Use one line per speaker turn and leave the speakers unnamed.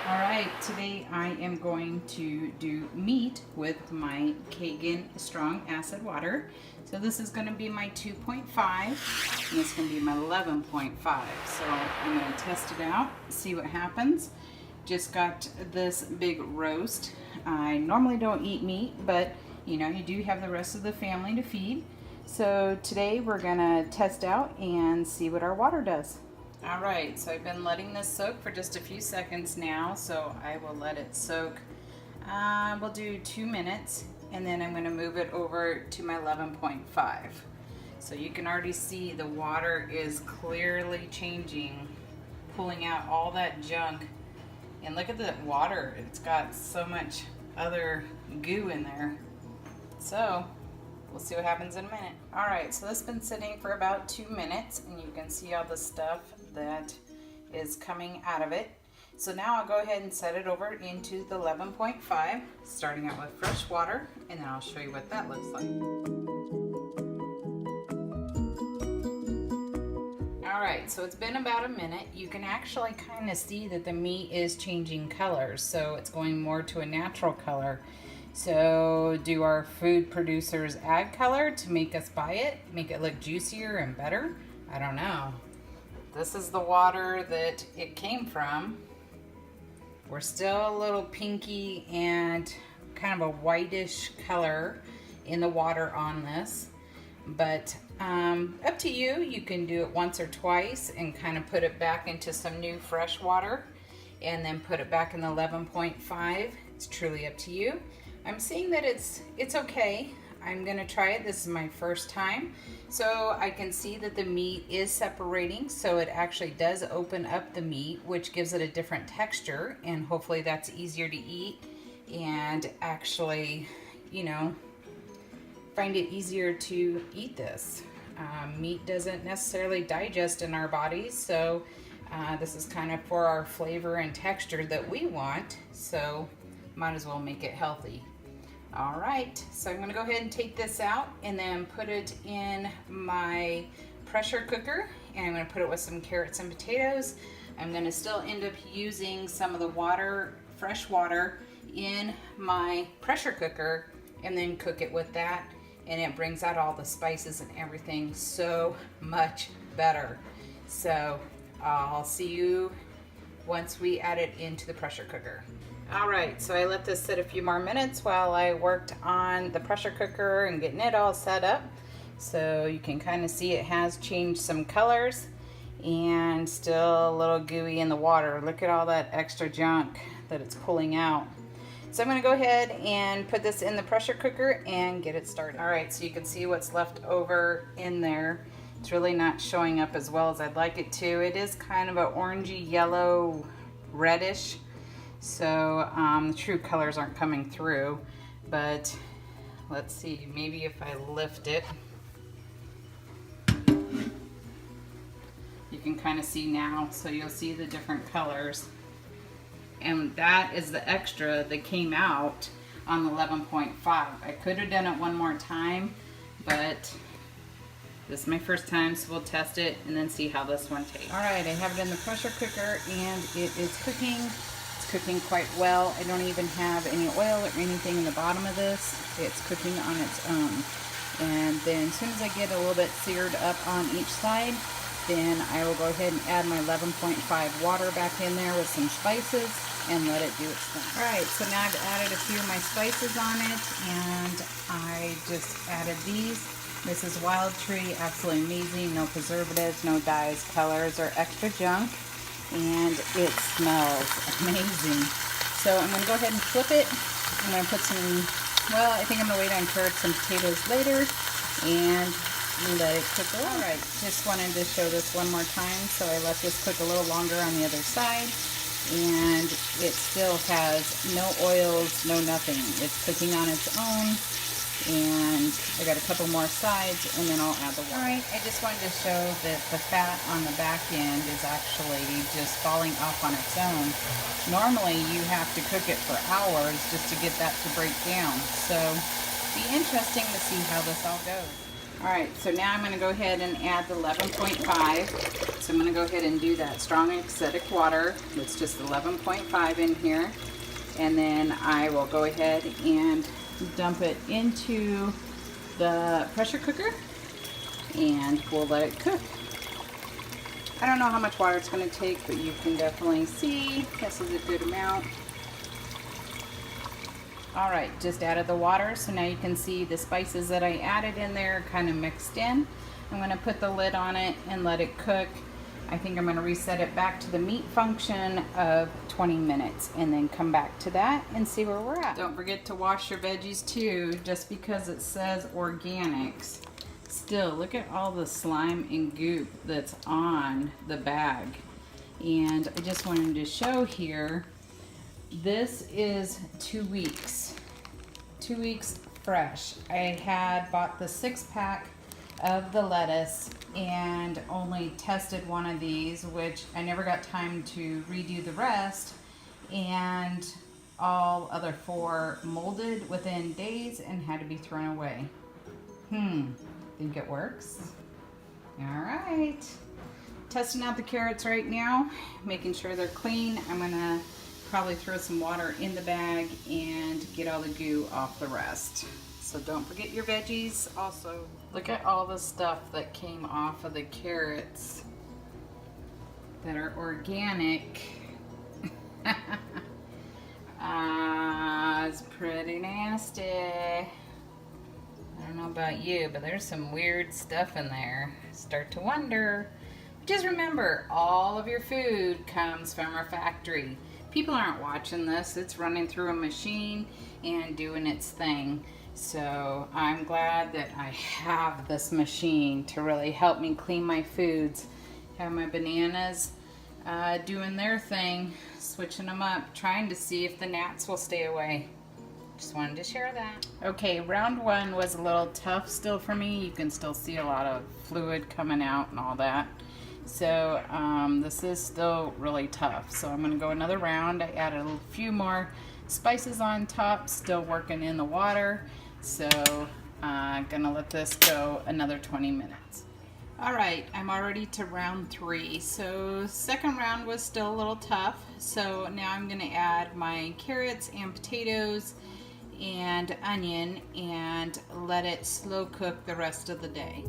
All right, today I am going to do meat with my Kangen strong acid water. So this is going to be my 2.5 and this is going to be my 11.5. So I'm going to test it out, see what happens. Just got this big roast. I normally don't eat meat, but you know, you do have the rest of the family to feed. So today we're going to test out and see what our water does. All right, so I've been letting this soak for just a few seconds now, so I will let it soak. We'll do 2 minutes, and then I'm going to move it over to my 11.5. So you can already see the water is clearly changing, pulling out all that junk. And look at the water, it's got so much other goo in there. So we'll see what happens in a minute. All right, so this has been sitting for about 2 minutes, and you can see all the stuff that is coming out of it. So now I'll go ahead and set it over into the 11.5, starting out with fresh water, and then I'll show you what that looks like. All right, so it's been about a minute. You can actually kind of see that the meat is changing colors, so it's going more to a natural color. So do our food producers add color to make us buy it, make it look juicier and better? I don't know. This is the water that it came from. We're still a little pinky and kind of a whitish color in the water on this, but up to you. You can do it once or twice and kind of put it back into some new fresh water and then put it back in the 11.5. It's truly up to you. I'm seeing that it's okay. I'm gonna try it. This is my first time. So I can see that the meat is separating, so it actually does open up the meat, which gives it a different texture, and hopefully that's easier to eat and actually, you know, find it easier to eat this. Meat doesn't necessarily digest in our bodies, so this is kind of for our flavor and texture that we want, so might as well make it healthy. All right, so I'm gonna go ahead and take this out and then put it in my pressure cooker, and I'm gonna put it with some carrots and potatoes. I'm gonna still end up using some of the water, fresh water, in my pressure cooker and then cook it with that, and it brings out all the spices and everything so much better. So I'll see you once we add it into the pressure cooker. All right, so I let this sit a few more minutes while I worked on the pressure cooker and getting it all set up. So you can kind of see it has changed some colors and still a little gooey in the water. Look at all that extra junk that it's pulling out. So I'm gonna go ahead and put this in the pressure cooker and get it started. All right, so you can see what's left over in there. It's really not showing up as well as I'd like it to. It is kind of an orangey yellow reddish. So the true colors aren't coming through, but let's see, maybe if I lift it, you can kind of see now, so you'll see the different colors. And that is the extra that came out on the 11.5. I could have done it one more time, but this is my first time, so we'll test it and then see how this one tastes. All right, I have it in the pressure cooker and it is cooking. Cooking quite well. I don't even have any oil or anything in the bottom of this. It's cooking on its own. And then as soon as I get a little bit seared up on each side, then I will go ahead and add my 11.5 water back in there with some spices and let it do its thing. Alright, so now I've added a few of my spices on it, and I just added these. This is wild tree, absolutely amazing. No preservatives, no dyes, colors, or extra junk. And it smells amazing. So I'm going to go ahead and flip it. I'm going to put some, well, I think I'm going to wait on carrots and potatoes later and let it cook a little. Alright, just wanted to show this one more time. So I let this cook a little longer on the other side, and it still has no oils, no nothing. It's cooking on its own. And I got a couple more sides, and then I'll add the water. Alright, I just wanted to show that the fat on the back end is actually just falling off on its own. Normally you have to cook it for hours just to get that to break down. So be interesting to see how this all goes. All right, so now I'm gonna go ahead and add the 11.5. So I'm gonna go ahead and do that strong acidic water. It's just 11.5 in here. And then I will go ahead and dump it into the pressure cooker and we'll let it cook. I don't know how much water it's gonna take, but you can definitely see this is a good amount. All right, just added the water, so now you can see the spices that I added in there kind of mixed in. I'm gonna put the lid on it and let it cook. I think I'm gonna reset it back to the meat function of 20 minutes and then come back to that and see where we're at. Don't forget to wash your veggies too, just because it says organics. Still, look at all the slime and goop that's on the bag. And I just wanted to show here, this is 2 weeks. 2 weeks fresh. I had bought the 6-pack of the lettuce and only tested one of these, which I never got time to redo the rest, and all other 4 molded within days and had to be thrown away. Think it works? All right. Testing out the carrots right now, making sure they're clean. I'm gonna probably throw some water in the bag and get all the goo off the rest. So don't forget your veggies. Also, look at all the stuff that came off of the carrots that are organic. It's pretty nasty. I don't know about you, but there's some weird stuff in there. Start to wonder. Just remember, all of your food comes from a factory. People aren't watching this. It's running through a machine and doing its thing. So I'm glad that I have this machine to really help me clean my foods. Have my bananas doing their thing, switching them up, trying to see if the gnats will stay away. Just wanted to share that. Okay, round 1 was a little tough still for me. You can still see a lot of fluid coming out and all that. So this is still really tough. So I'm gonna go another round. I added a few more spices on top, still working in the water. So I'm gonna let this go another 20 minutes. All right, I'm already to round 3. So second round was still a little tough. So now I'm gonna add my carrots and potatoes and onion and let it slow cook the rest of the day.